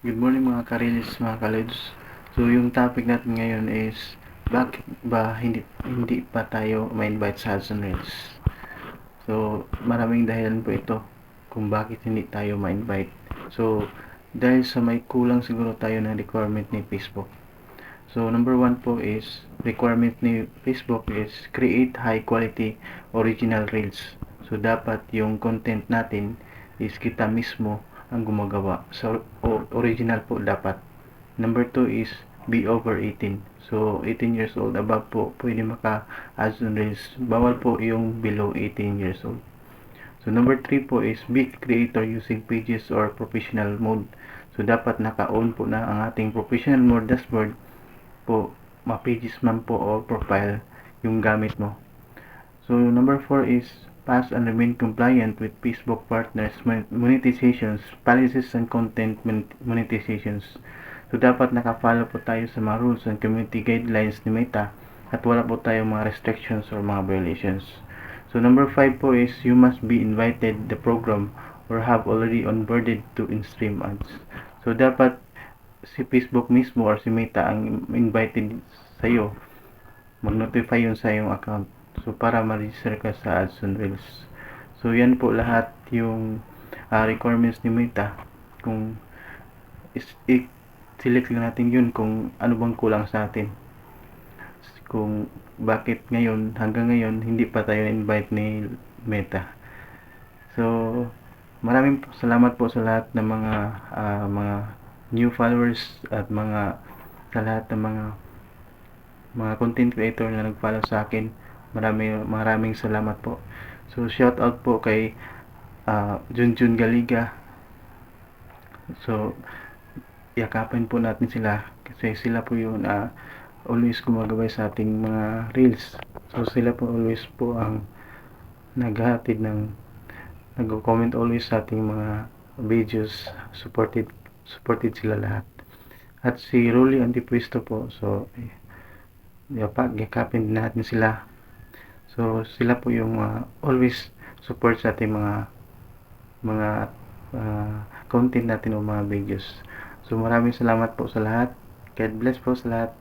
Good morning mga karilis, mga kalods. So yung topic natin ngayon is bakit ba hindi pa tayo ma-invite sa Hudson Reels? So maraming dahilan po ito kung bakit hindi tayo ma-invite. So dahil sa may kulang siguro tayo ng requirement ni Facebook. So number one po is requirement ni Facebook is create high quality original reels. So dapat yung content natin is kita mismo ang gumagawa. So original po dapat. Number 2 is be over 18. So 18 years old above po pwede maka-ads on reels. Bawal po yung below 18 years old. So number 3 po is be creator using pages or professional mode. So dapat naka-on po na ang ating professional mode dashboard po, ma-pages man po o profile yung gamit mo. So number 4 is pass and remain compliant with Facebook partners monetizations, policies and content monetizations. So dapat naka-follow po tayo sa mga rules and community guidelines ni Meta at wala po tayong mga restrictions or mga violations. So number 5 po is you must be invited the program or have already onboarded to in-stream ads. So dapat si Facebook mismo or si Meta ang invited sa iyo, mag-notify yun sa iyong account. So para ma-register ka sa Ads on Reels. So yan po lahat yung requirements ni Meta. Kung select lang natin yun kung ano bang kulang sa atin. Kung bakit ngayon, hanggang ngayon, hindi pa tayo invite ni Meta. So, maraming salamat po sa lahat ng mga new followers at sa lahat ng mga content creator na nag-follow sa akin. Maraming salamat po. So, shout out po kay Junjun Galiga. So, yakapin po natin sila kasi sila po yung always gumagabay sa ating mga reels. So, sila po always po ang naghahatid ng nag-comment always sa ating mga videos. Supported sila lahat. At si Rolly Antipuesto po, so yakapin din natin sila. So sila po yung always support sa ating mga content natin o mga videos. So maraming salamat po sa lahat. God bless po sa lahat.